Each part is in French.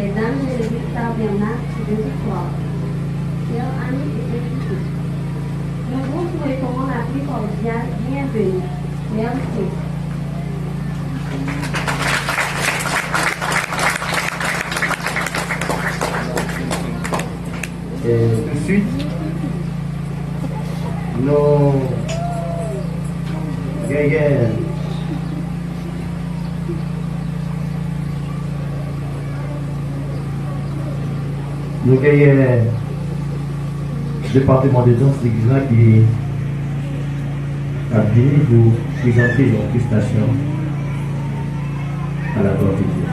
Mesdames et les tabernacles de victoire, chers amis et invités, nous vous souhaitons la plus cordiale bienvenue. Merci. Et tout de suite, nous gagnons le département des danses l'église qui a venu vous présenter une prestation à la gloire de Dieu.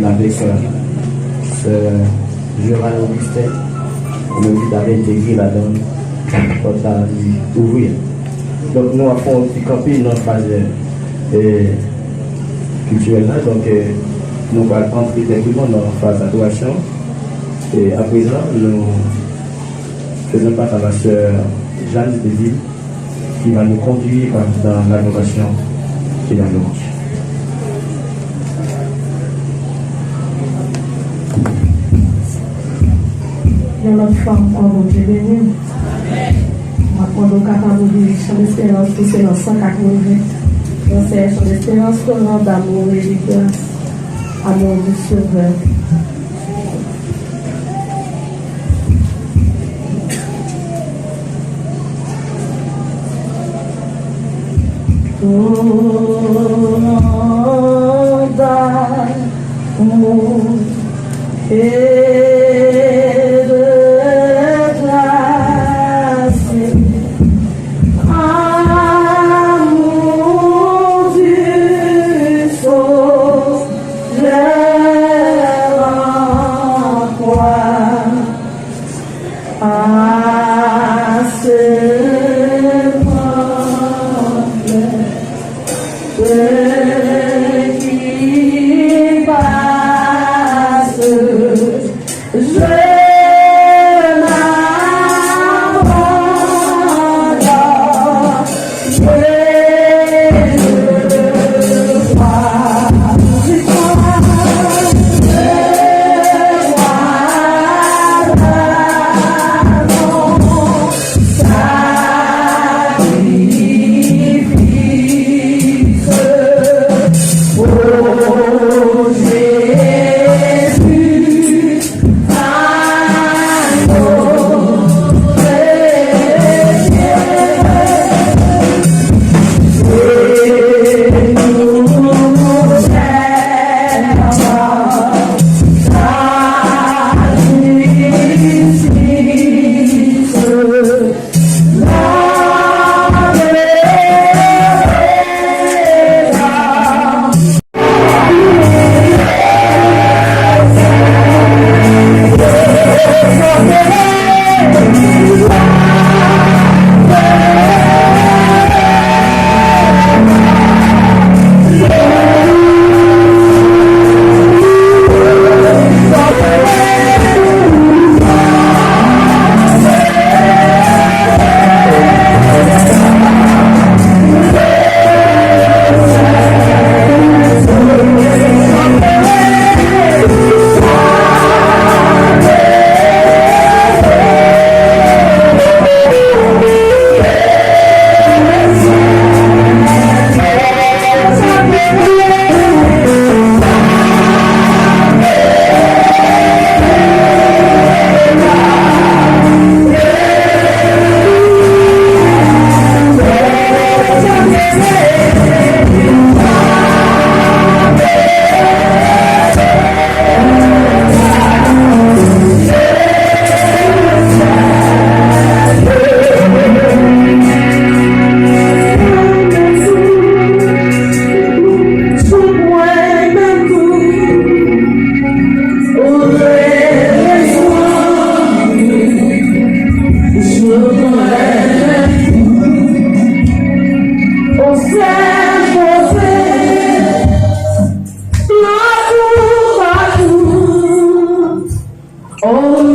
avec ce Joran Augustin, on même qui avait intégré la donne quand on a ouvrir. Donc nous avons fait un petit camping dans la phase culturelle là, donc nous allons entrer directement dans la phase d'adoration. Et à présent, nous faisons part à la sœur Jeanne de Ville qui va nous conduire dans l'adoration et la louange. De notre femme, mon Dieu béni. Ma pendant capable de chant d'espérance, tout c'est dans 180. On sait chant d'espérance, torrent d'amour et de grâce. Amour du Sauveur. Torrent d'amour et de grâce, amour du Sauveur en croix, à ce peuple qui passe, je Oh,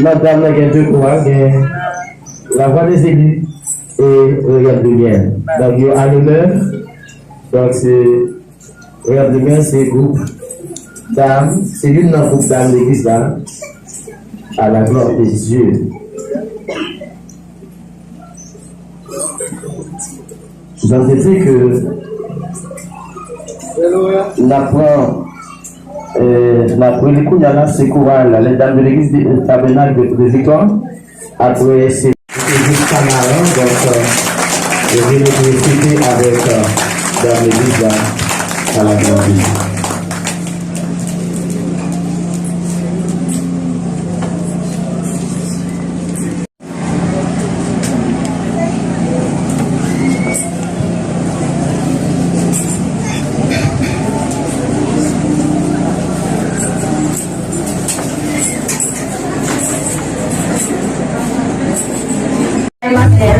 Notre-Dame a deux chorales, la voix des élus et Regarde de Lumière. Donc, il y a un honneur. Donc, c'est Regarde de Lumière, c'est le groupe d'âmes. C'est l'une d'un groupe d'âmes de l'église là, à la gloire de Dieu. Je vous ai dit que l'apprend les coups d'Allah, c'est chorale, les dames de l'église du tabernacle de Victoire. Après, c'est jusqu'à Marin, donc je vais le féliciter avec dans l'église là, à la gloire de Dieu.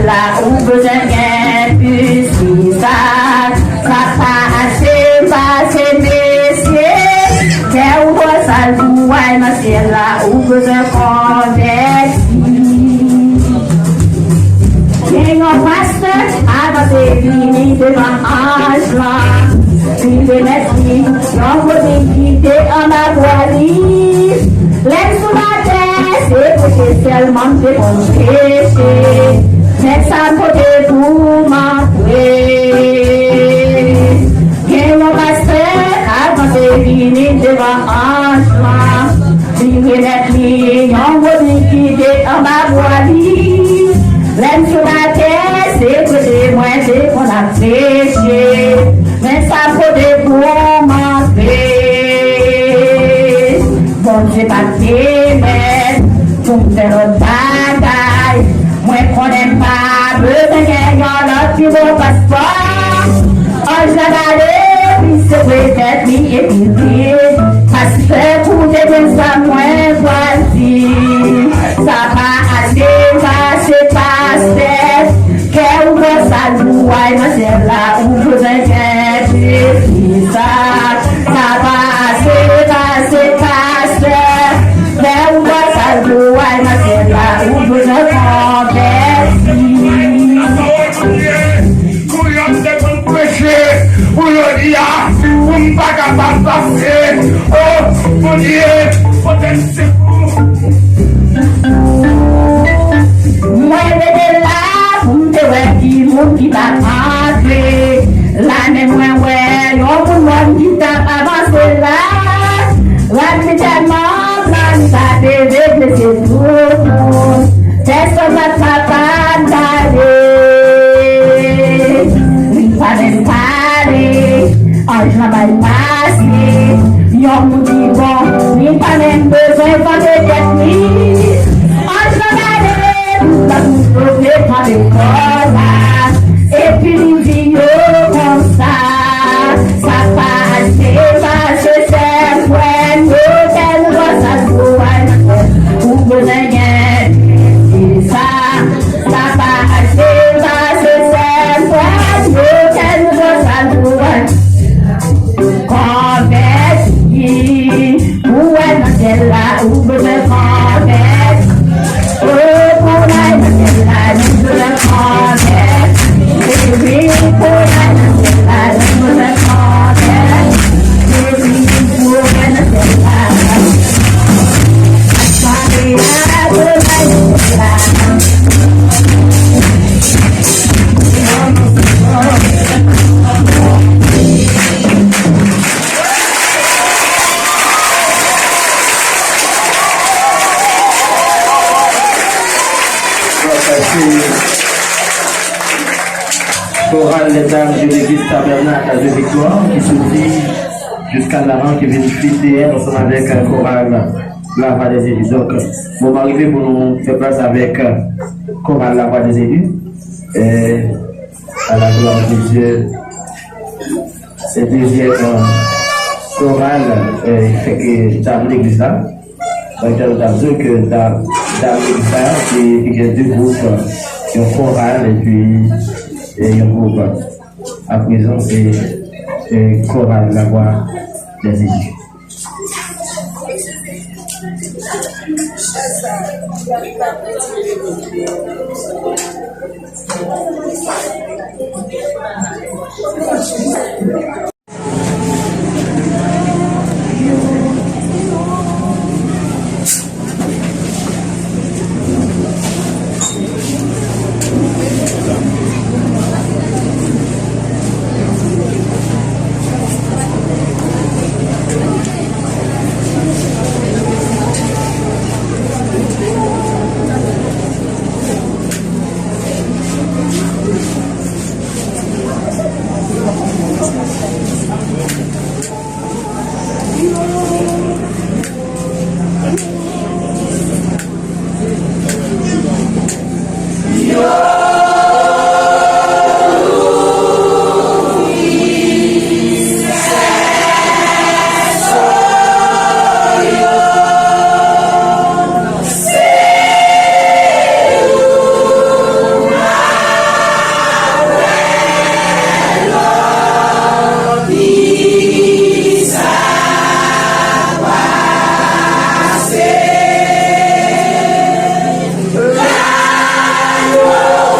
Là où besoin d'un plus ça passe, messieurs, qu'est-ce que ça joue, c'est là où besoin convertir. King of Master, avancez, venez devant ange là, vivez merci, l'envoi quitter en avoirie, l'aime sous la terre, c'est péché seulement c'est mon péché. Mais ça peut vous m'appeler. Quel pasteur avancez, venez devant ange là, vivez les clients, vous quittez en avoirie. L'aime sur la terre, c'est que moi, c'est qu'on a péché. Mais ça peut vous m'appeler. Bon, j'ai pas t'aimer, pour me faire un bagaille. Moi, qu'on n'aime pas, besoin d'un gars, tu veux passeport. Oh, je l'avais, puis c'est peut-être lui et puis parce que pour des gens, ça, moi, voici. Ça va assez, c'est pas quel ou ça joue, mais c'est là où vous êtes ça va assez, mais où ça joue, mais c'est là où vous êtes moi, de là, vous devez dire, vous qui t'a passé. L'année moins, ouais, on vous qui t'a avancé là. L'année tellement, l'année t'a développé, c'est tout. C'est ça, ça t'a d'aller. Il fallait parler, je n'avais pas passé. Yon nous dit bon, il fallait besoin de technique. Je n'avais pas de par les corps et puis il dit comme ça passe, c'est vrai, nous qu'elle va s'asseoir, pour vous gagner, et ça passe, c'est vrai, nous qu'elle va s'asseoir, convertir, où est là, où vous me convertir. Chorale les dames de l'église tabernacle de Victoire qui s'ouvrit jusqu'à l'avant qui vient fêter ensemble avec chorale la voix des élus. Donc, on va arriver pour nous faire place avec chorale la voix des élus et à la gloire de Dieu. C'est deuxième chorale fait que dame l'église là. Donc, on a dit que dame l'église là, il y a deux groupes, un chorale et puis et un groupe. À présent, c'est chorale la voix des élus. Oh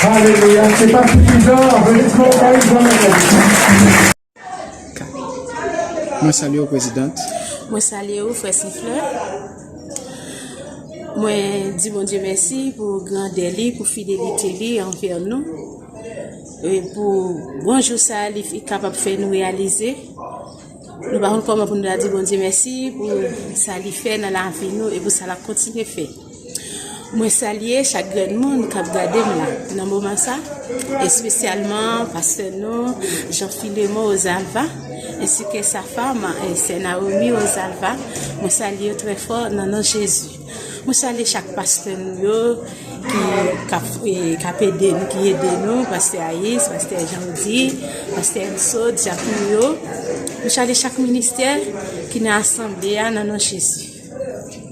Alléluia, c'est pas suffisant. Venez pour parler de Moi salue au président. Moi salue au frère Siffleur. Moi dis mon Dieu merci pour grand délit, pour fidélité envers nous. Et pour bonjour ça il est capable de faire nous réaliser. Nous parlons comment pour nous dire bon Dieu merci pour ça il fait dans la vie nous et pour ça la continuer faire. Moi saluer chaque grand monde qui a regardé là dans moment ça et spécialement pasteur nous Jean-Philémon Osalva ainsi que sa femme et c'est Naomi Osalva. Moi saluer très fort dans nom Jésus. Moi saluer chaque pasteur nous qui a aidé nous, qui aide nous, pasteur Aïs, pasteur Jean-Di, pasteur Enso, Diakonio. Moi saluer chaque ministère qui est assemblé dans nom Jésus.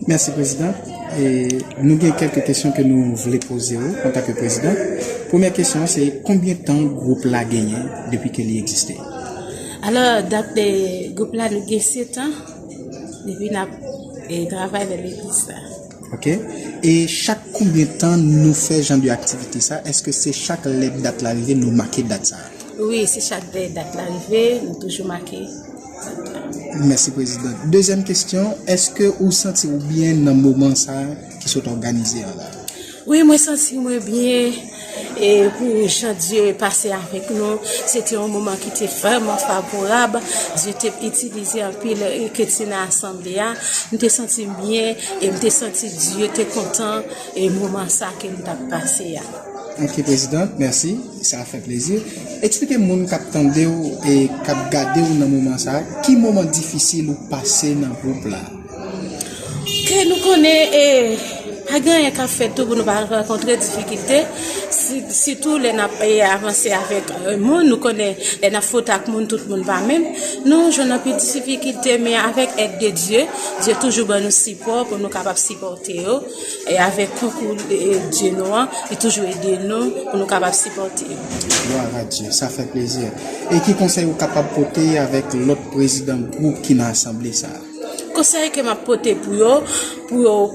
Merci président. Et nous avons quelques questions que nous voulons poser en tant que président. Première question, c'est combien de temps le groupe l'a gagné depuis qu'il existait? Alors, d'après le groupe là, nous avons 7 ans depuis notre travail dans l'église. Ok. Et chaque combien de temps nous fait genre d'activité ça? Est-ce que c'est chaque date l'arrivée nous marquer date ça? Oui, c'est chaque date l'arrivée, nous toujours marqué. Merci président. Deuxième question, est-ce que vous sentez bien dans le moment ça qui sont organisés là? Oui, moi senti moi bien et pour Jean Dieu passer avec nous, c'était un moment qui était vraiment favorable. Dieu t'a utilisé en pile chrétien assemblée, nous t'ai senti bien et nous t'ai senti Dieu t'es content et moment ça que nous t'a passé. Ok président, merci, ça a fait plaisir. Expliquez-moi qui attendez et qui regardez dans moment ça, qui moment difficile ou passé dans le groupe là? Que nous connaissons pas gagné qu'à faire tout pour nous rencontrer difficultés, surtout les n'a avancé avec monde nous connaît les n'a faute avec monde tout le monde va même nous je n'ai plus de difficultés mais avec aide de Dieu toujours nous support pour nous capable supporter et avec concours de Dieu nous il toujours aider nous pour nous capable supporter. Gloire à Dieu, ça fait plaisir. Et qui conseil vous capable porter avec l'autre président groupe qui n'a assemblé ça? Conseil que m'a porté pour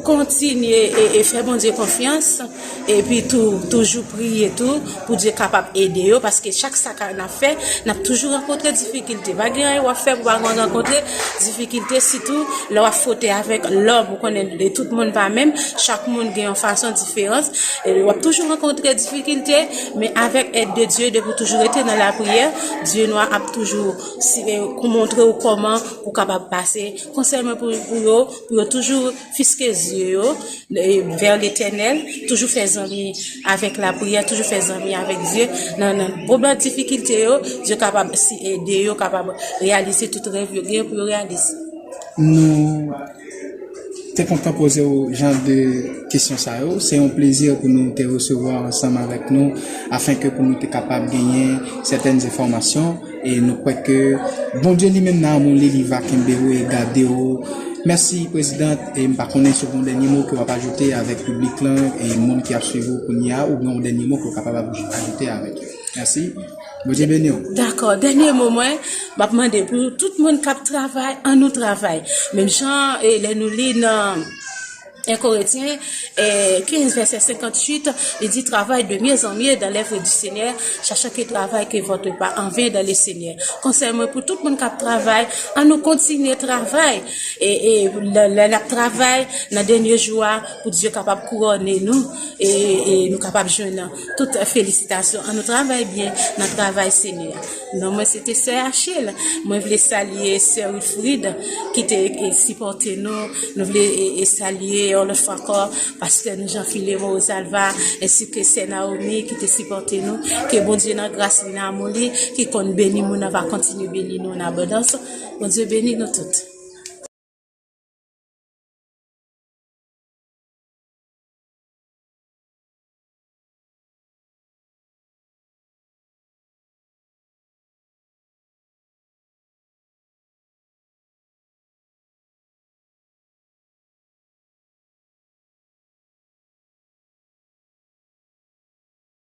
continuer et faire bon Dieu confiance et puis toujours prier tout pour Dieu capable aider parce que chaque sac qu'on a fait n'a toujours rencontré difficulté pas rien on faire pour rencontrer difficulté surtout leur faute avec l'homme vous connaissez tout le monde pas même chaque monde gagne en façon différente et on toujours rencontrer difficulté mais avec aide de Dieu de toujours être dans la prière Dieu nous a toujours montrer comment pour capable passer conseil pour toujours fisquer les yeux vers l'éternel, toujours faire amis avec la prière, toujours faire amis avec Dieu. Dans les problèmes, difficultés, Dieu est capable d'aider, capable de réaliser tout rêve pour réaliser. Nous sommes contents de poser au genre de questions. C'est un plaisir pour nous te recevoir ensemble avec nous afin que pour nous être capables de gagner certaines informations et nous croyons que bon Dieu lui-même n'a mon il va Kimbero et garder. Merci présidente et par contre sur un dernier mot que va ajouter avec le public là et le monde qui a suivi pour Nia ou un dernier mot que capable d'ajouter avec. Merci. Bon Dieu béni. D'accord. Dernier moment, m'a demandé pour tout le monde qui travaille, en nous travail. Même gens et les nous lit dans 1 Corinthiens 15 verset 58, il dit travaille de mieux en mieux dans l'œuvre du Seigneur, cherchez que travail que votre pas en vain dans le Seigneur. Conseil-moi pour tout le monde qui travaille, à nous continuer travail et le travail dans dernier jour pour Dieu capable couronner nous et nous capable joindre toute félicitations. À nous travail bien dans le travail Seigneur. Non, moi c'était sœur Achille. Moi je voulais saluer sœur Wilfried qui t'a supporté nous voulons saluer on le fait encore parce que nous Jean-Philémon Osalva ainsi que c'est Naomi qui te supporte nous que bon Dieu dans grâce et dans amour qui compte bénir nous va continuer bénir nous en abondance bon Dieu bénit nous toutes.